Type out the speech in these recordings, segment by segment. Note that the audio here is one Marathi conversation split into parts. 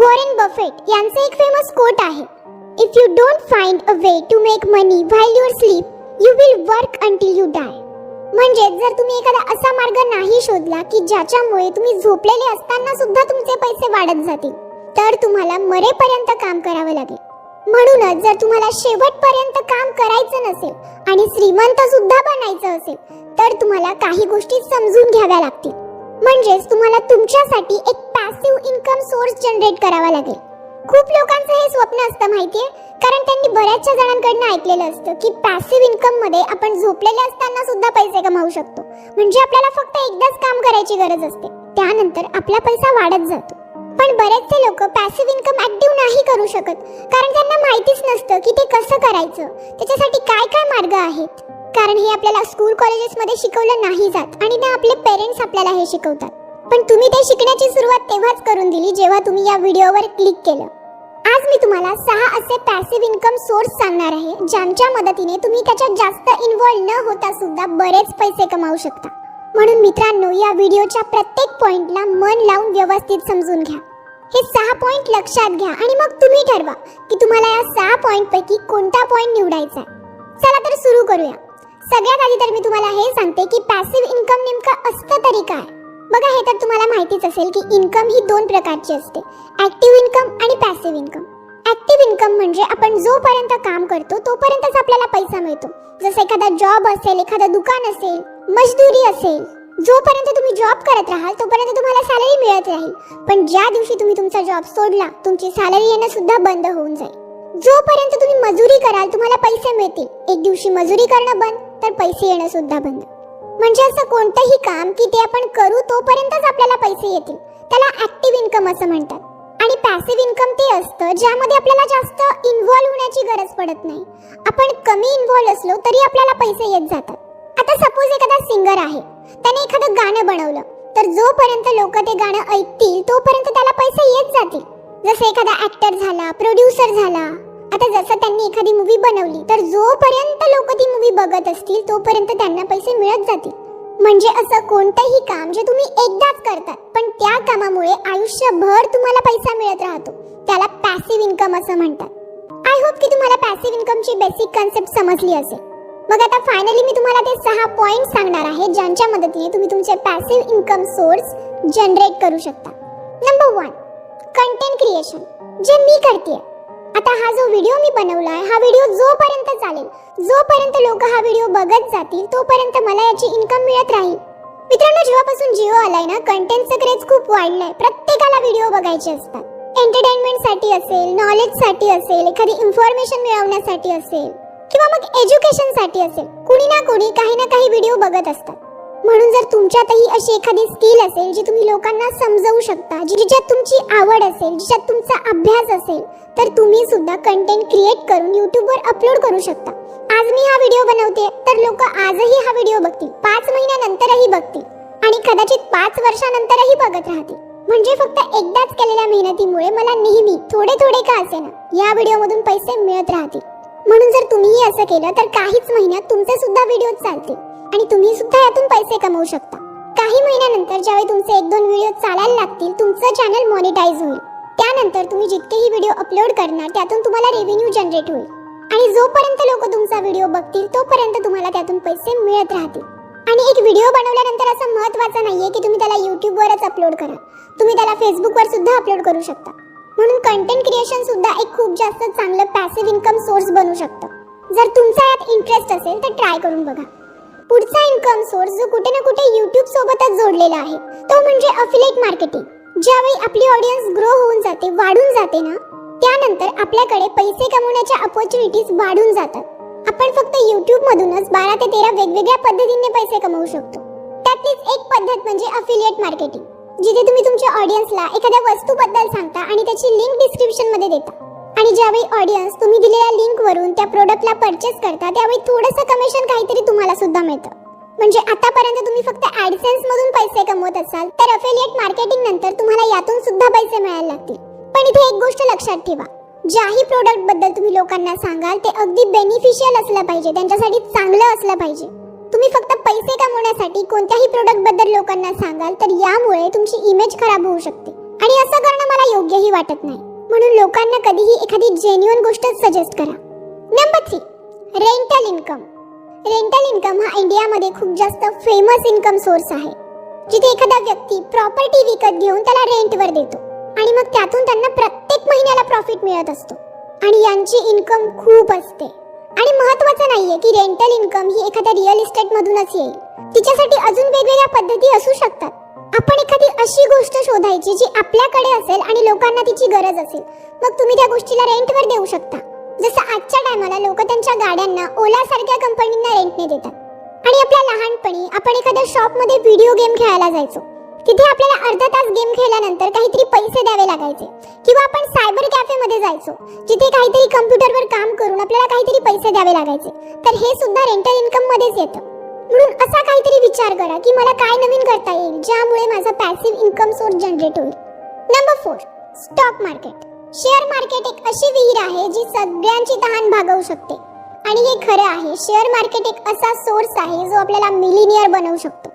वॉरेन बफेट यांचं एक फेमस कोट आहे, if you don't find a way to make money while you sleep you will work until you die. म्हणजे जर तुम्ही एखादा असा मार्ग नाही शोधला की ज्याच्यामुळे तुम्ही झोपलेले असताना सुद्धा तुमचे पैसे वाढत जातील, तर तुम्हाला मरेपर्यंत काम करावं लागेल. म्हणूनच जर तुम्हाला शेवटपर्यंत काम करायचं नसेल आणि श्रीमंत सुद्धा बनायचं असेल तर तुम्हाला काही गोष्टी समजून घ्याव्या लागतील. म्हणजेच तुम्हाला तुमच्यासाठी एक पॅसिव्ह इन्कम सोर्स जनरेट करावा लागेल. खूप लोकांचं हे स्वप्न असतं माहितीये, कारण त्यांनी बऱ्याचशा जणांकडून ऐकलेलं असतं की पॅसिव्ह इन्कम मध्ये आपण झोपलेले असताना सुद्धा पैसे कमावू शकतो. म्हणजे आपल्याला फक्त एकदाच काम करायची गरज असते, त्यानंतर आपला पैसा वाढत जातो. पण बरेचसे लोक पॅसिव्ह इन्कम ऍक्टिव्ह नाही करू शकत, कारण त्यांना माहितीच नसतं की ते कसं करायचं, त्याच्यासाठी काय काय मार्ग आहेत. कारण हे आपल्याला स्कूल कॉलेजेस मध्ये शिकवलं नाही जात आणि ना आपले पेरेंट्स आपल्याला हे शिकवतात. पण तुम्ही ते शिकण्याची सुरुवात तेव्हाच करून दिली जेव्हा तुम्ही या व्हिडिओवर क्लिक केलं. आज मी तुम्हाला 6 असे पॅसिव्ह इन्कम सोर्स सांगणार आहे, ज्यांच्या मदतीने तुम्ही त्याच्यात जास्त इन्व्हॉल्व न होता सुद्धा बरेच पैसे कमावू शकता. म्हणून मित्रांनो, या व्हिडिओच्या प्रत्येक पॉइंटला मन लावून व्यवस्थित समजून घ्या. हे 6 पॉइंट लक्षात घ्या आणि मग तुम्ही ठरवा की तुम्हाला या 6 पॉइंट पैकी कोणता पॉइंट निवडायचा आहे. चला तर सुरू करूया. सगळ्यात आधी तर मी तुम्हाला हे सांगते की पॅसिव्ह इन्कम नेमकं असतं तरी काय. बघा, हे तर तुम्हाला माहितीच असेल की इन्कम ही 2 प्रकारची असते, ऍक्टिव्ह इन्कम आणि पॅसिव्ह इन्कम. ऍक्टिव्ह इन्कम म्हणजे आपण जोपर्यंत काम करतो तोपर्यंतच आपल्याला पैसा मिळतो. जसं एखादा जॉब असेल, एखादं दुकान असेल, मजदुरी असेल, जोपर्यंत तुम्ही जॉब करत राहाल तोपर्यंत तुम्हाला सॅलरी मिळत राहील. पण ज्या दिवशी तुम्ही तुमचा जॉब सोडला, तुमची सॅलरी येणं सुद्धा बंद होऊन जाईल. जोपर्यंत तुम्ही मजुरी कराल तुम्हाला पैसे मिळतील, एक दिवशी मजुरी करणं बंद तर पैसे येणं सुद्धा बंद. म्हणजे असं कोणतंही काम की ते आपण करू तोपर्यंतच आपल्याला पैसे येतील, त्याला ऍक्टिव्ह इन्कम असं म्हणतात. आणि पॅसिव्ह इन्कम ते असतं ज्यामध्ये आपल्याला जास्त इन्व्हॉल्व होण्याची गरज पडत नाही. आपण कमी इन्व्हॉल्व असलो तरी आपल्याला पैसे येत जातात. आता सपोज एखादा सिंगर आहे, त्याने एखादं गाणं बनवलं, तर जोपर्यंत लोक ते गाणं ऐकतील तोपर्यंत त्याला पैसे येत जातील. जसं एखादा ऍक्टर झाला, प्रोड्युसर झाला, आता जसं त्यांनी एखादी मूवी बनवली तर जोपर्यंत लोक ती मूवी बघत असतील तोपर्यंत त्यांना पैसे मिळत जातील. म्हणजे असं कोणतंही काम जे तुम्ही एकदाच करतात पण त्या कामामुळे आयुष्यभर तुम्हाला पैसा मिळत राहतो, त्याला पॅसिव्ह इन्कम असं म्हणतात. आय होप की तुम्हाला पॅसिव्ह इन्कमची बेसिक कन्सेप्ट समजली असेल. मग आता फायनली मी तुम्हाला ते 6 पॉइंट सांगणार आहे ज्यांच्या मदतीने तुम्ही तुमचे पॅसिव्ह इन्कम सोर्स जनरेट करू शकता. नंबर 1, कंटेंट क्रिएशन, जे मी करते. आता हा जो व्हिडिओ मी बनवलाय, हा व्हिडिओ जोपर्यंत चालेल, जोपर्यंत लोक हा व्हिडिओ बघत जातील तोपर्यंत मला याची इन्कम मिळत राहील. मित्रांनो, जेव्हापासून जिओ आलाय ना, कंटेंटचं क्रेज खूप वाढलंय. प्रत्येकाला व्हिडिओ बघायचे असतात. एंटरटेनमेंटसाठी असेल, नॉलेजसाठी असेल, एखादी इन्फॉर्मेशन मिळवण्यासाठी असेल किंवा मग एज्युकेशनसाठी असेल, कुणी ना कुणी काही ना काही व्हिडिओ बघत असतात. म्हणून जर तुमच्यातही अशी एखादी स्किल असेल जी तुम्ही लोकांना समजावू शकता, जिच्यात तुमची आवड असेल, जिच्यात तुमचा अभ्यास असेल, तर तुम्ही सुद्धा कंटेंट क्रिएट करून यूट्यूबवर अपलोड करू शकता. आज मी हा व्हिडिओ बनवते तर लोक आजही हा व्हिडिओ बघतील, 5 महिन्यानंतरही बघतील आणि कदाचित 5 वर्षानंतरही बघत राहतील. म्हणजे फक्त एकदाच केलेल्या मेहनतीमुळे मला नेहमी थोडे थोडे का असेना या व्हिडिओमधून पैसे मिळत राहतील. म्हणून जर तुम्हीही असं केलं तर काहीच महिन्यात तुमचे सुद्धा व्हिडिओ चालतील आणि तुम्ही सुद्धा यातून पैसे कमवू शकता. काही महिन्यानंतर ज्यावेळी तुमचे 1-2 व्हिडिओ चालायला लागतील, तुमचं चॅनल मॉनिटाईज होईल. त्यानंतर तुम्ही जितकेही व्हिडिओ अपलोड करणार त्यातून तुम्हाला रेव्हेन्यू जनरेट होईल आणि जोपर्यंत लोक तुमचा व्हिडिओ बघतील तोपर्यंत तुम्हाला त्यातून पैसे मिळत राहतील. आणि एक व्हिडिओ बनवल्यानंतर असं महत्त्वाचं नाहीये की तुम्ही त्याला यूट्यूबवरच अपलोड करा, तुम्ही त्याला फेसबुकवर सुद्धा अपलोड करू शकता. म्हणून कंटेंट क्रिएशन सुद्धा एक खूप जास्त चांगलं पॅसिव्ह इन्कम सोर्स बनू शकतं. जर तुमचा यात इंटरेस्ट असेल तर ट्राय करून बघा. पुढचा इन्कम सोर्स जो कुठे ना कुठे YouTube सोबतच जोडलेला आहे तो म्हणजे अफिलिएट मार्केटिंग. ज्यावेळी आपली ऑडियन्स ग्रो होऊन जाते, वाढून जाते ना, त्यानंतर आपल्याकडे पैसे कमवण्याच्या अपॉर्च्युनिटीज वाढून जातात. आपण फक्त YouTube मधूनच 12 ते 13 वेगवेगळ्या पद्धतीने पैसे कमवू शकतो. त्यातलीच एक पद्धत म्हणजे अफिलिएट मार्केटिंग, जिथे तुम्ही तुमच्या ऑडियन्सला एखाद्या वस्तूबद्दल सांगता आणि त्याची लिंक डिस्क्रिप्शन मध्ये देता आणि ज्यावेळी ऑडियन्स तुम्ही दिलेल्या लिंक वरून त्या प्रोडक्टला परचेस करता त्यावेळी थोडंसं कमिशन काहीतरी तुम्हाला सुद्धा मिळतं. म्हणजे आतापर्यंत तुम्ही फक्त ऍडसेन्स मधून पैसे कमवत असाल तर अफिलिएट मार्केटिंग नंतर तुम्हाला यातून सुद्धा पैसे मिळायला लागतील. पण इथे एक गोष्ट लक्षात ठेवा, ज्याही प्रोडक्ट बद्दल तुम्ही लोकांना सांगाल ते अगदी बेनिफिशियल असलं पाहिजे, त्यांच्यासाठी चांगलं असलं पाहिजे. तुम्ही फक्त पैसे कमवण्यासाठी कोणत्याही प्रोडक्ट बद्दल लोकांना सांगाल तर यामुळे तुमची इमेज खराब होऊ शकते आणि असं करणं मला योग्यही वाटत नाही. म्हणून लोकांना कधीही एखादी जेन्युइन गोष्ट सजेस्ट करा. Number 3, rental income. Rental income हा इंडियामध्ये खूप जास्त फेमस इन्कम सोर्स आहे, जिथे एखादा व्यक्ती प्रॉपर्टी विकत घेऊन त्याला रेंटवर देतो आणि मग त्यातून त्यांना प्रत्येक महिन्याला प्रॉफिट मिळत असतो आणि यांची इन्कम खूप असते. आणि महत्त्वाचं नाहीये की रेंटल इन्कम ही एखाद्या रिअल इस्टेट मधूनच येईल. तिच्यासाठी अजून वेगवेगळ्या पद्धती असू शकतात. आपण एखादी अशी गोष्ट शोधायची जी आपल्याकडे असेल आणि लोकांना तिची गरज असेल, मग तुम्ही त्या गोष्टीला रेंटवर देऊ शकता. जसं आजच्या टायमाला लोक त्यांच्या गाड्यांना ओला सारख्या कंपनींना रेंटने देतात. आणि आपल्या लहानपणी आपण एखाद्या शॉपमध्ये व्हिडिओ गेम खेळायला जायचो. तिथे आपल्याला अर्धा तास गेम खेळल्यानंतर काहीतरी पैसे द्यावे लागायचे. किंवा आपण सायबर कॅफेमध्ये जायचो, जिथे काहीतरी कम्प्युटरवर काम करून आपल्याला काहीतरी पैसे द्यावे लागायचे. तर हे सुद्धा रेंटल इन्कम मध्येच येतं. म्हणून असा काहीतरी विचार करा की मला काय नवीन करता येईल ज्यामुळे माझा पॅसिव्ह इन्कम सोर्स जनरेट होईल. Number 4, stock market. Share market एक अशी विहीर आहे जी सगळ्यांची तहान भागवू शकते. आणि हे खरं आहे, शेअर मार्केट एक असा सोर्स आहे जो आपल्याला मिलिनियर बनवू शकतो.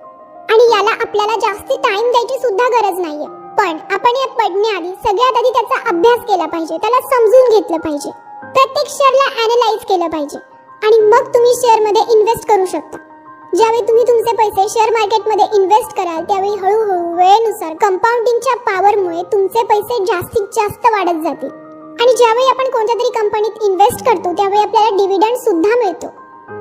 आणि याला आपल्याला जास्ती टाइम द्यायची सुद्धा गरज नाहीये. पण आपण यात पडण्याआधी सगळ्यात आधी त्याचा अभ्यास केला पाहिजे, त्याला समजून घेतलं पाहिजे, प्रत्येक शेअरला ॲनलाइज केलं पाहिजे आणि मग तुम्ही शेअरमध्ये इन्व्हेस्ट करू शकता. ज्यावेळी तुम्ही तुमचे पैसे शेअर मार्केटमध्ये इन्व्हेस्ट कराल त्यावेळी हळूहळू वेळेनुसार कंपाऊंडिंगच्या पॉवरमुळे तुमचे पैसे जास्तीत जास्त वाढत जातील. आणि ज्यावेळी आपण कोणत्या तरी कंपनीत इन्व्हेस्ट करतो त्यावेळी आपल्याला डिव्हिडंड सुद्धा मिळतो.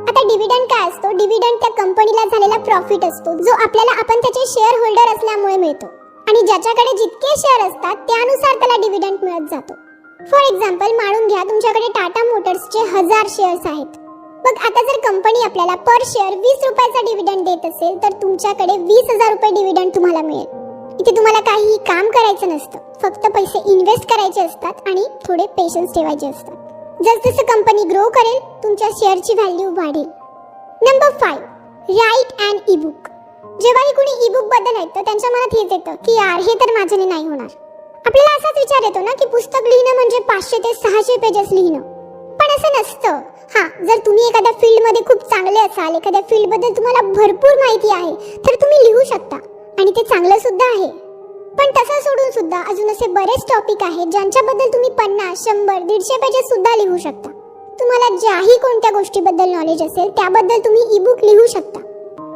आता डिव्हिडंड काय असतो? डिव्हिडंड त्या कंपनीला झालेला प्रॉफिट असतो, जो आपल्याला आपण त्याचे शेअर होल्डर असल्यामुळे मिळतो. आणि ज्याच्याकडे जितके शेअर असतात त्यानुसार त्याला डिव्हिडंड मिळत जातो. फॉर एक्झाम्पल मानून घ्या तुमच्याकडे टाटा मोटर्सचे 1000 शेअर्स आहेत. मग आता जर कंपनी आपल्याला पर शेअर 20 रुपयाचा डिव्हिडंड देत असेल तर तुमच्याकडे 20,000 रुपये डिव्हिडंड तुम्हाला मिळेल. इथे तुम्हाला काहीही काम करायचं नसतं, फक्त पैसे इन्व्हेस्ट करायचे असतात आणि थोडे पेशन्स ठेवायचे असतात. जसजसं कंपनी ग्रो करेल तुमच्या शेअरची व्हॅल्यू वाढेल. Number 5, write and ebook. जेव्हाही कुणी ई-बुक बद्दल ऐकतं त्यांच्या मनात हेच येतं की यार हे तर माझ्याने नाही होणार. आपल्याला असाच विचार येतो ना की पुस्तक लिहिणं म्हणजे 500 ते 600 पेजेस लिहिणं. पण असं नसतं. जर तुम्ही एखाद्या फील्डमध्ये खूप चांगले असाल, एखाद्या फील्डबद्दल तुम्हाला भरपूर माहिती आहे तर तुम्ही लिहू शकता आणि ते चांगलं सुद्धा आहे. पण तसं सोडून सुद्धा अजून असे बरेच टॉपिक आहेत ज्यांच्याबद्दल तुम्ही 50, 100, 150 पेजेस सुद्धा लिहू शकता. तुम्हाला ज्याही कोणत्या गोष्टीबद्दल नॉलेज असेल त्याबद्दल तुम्ही ई-बुक लिहू शकता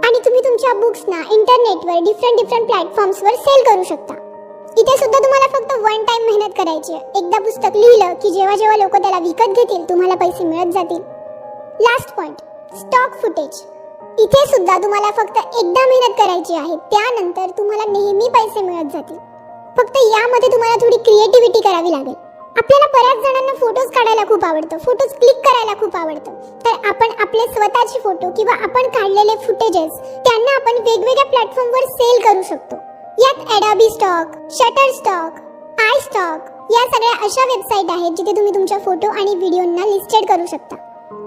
आणि तुम्ही तुमच्या बुक्सना इंटरनेटवर डिफरंट प्लॅटफॉर्म्सवर सेल करू शकता. इथे सुद्धा तुम्हाला फक्त वन टाइम मेहनत करायची आहे. एकदा पुस्तक लिहिलं की जेव्हा लोक त्याला विकत घेतील तुम्हाला पैसे मिळत जातील. Last point, stock footage. इथे सुद्धा तुम्हाला फक्त एकदा मेहनत करायची आहे, त्यानंतर तुम्हाला नेहमी पैसे मिळत जातील. फक्त यामध्ये तुम्हाला थोडी क्रिएटिव्हिटी करावी लागेल. आपल्याला बऱ्याच जणांना फोटोज काढायला खूप आवडतं, फोटोज क्लिक करायला खूप आवडतं. तर आपण आपले स्वतःचे फोटो किंवा आपण काढलेले फुटेजेस त्यांना आपण वेगवेगळ्या प्लॅटफॉर्मवर सेल करू शकतो. यात Adobe स्टॉक, शटरस्टॉक, iStock या सगळ्या अशा वेबसाईट आहेत जिथे तुम्ही तुमच्या फोटो आणि व्हिडिओंना लिस्टेड करू शकता.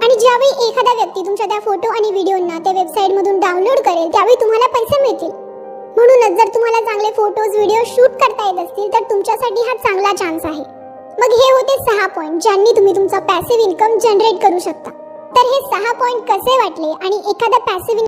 आणि ज्यावेळी एखादा व्यक्ती तुमच्या त्या फोटो आणि व्हिडिओंना त्या वेबसाईटमधून डाउनलोड करेल त्यावेळी तुम्हाला पैसे मिळतील. म्हणूनच जर तुम्हाला चांगले फोटोज व्हिडिओ शूट करता येत असतील तर तुमच्यासाठी हा चांगला चान्स आहे. मग हे होते 6 पॉइंट ज्यांनी तुम्ही तुमचा पॅसिव्ह इन्कम जनरेट करू शकता. तर हे 6 पॉइंट कसे वाटले आणि एखादा पॅसिव्ह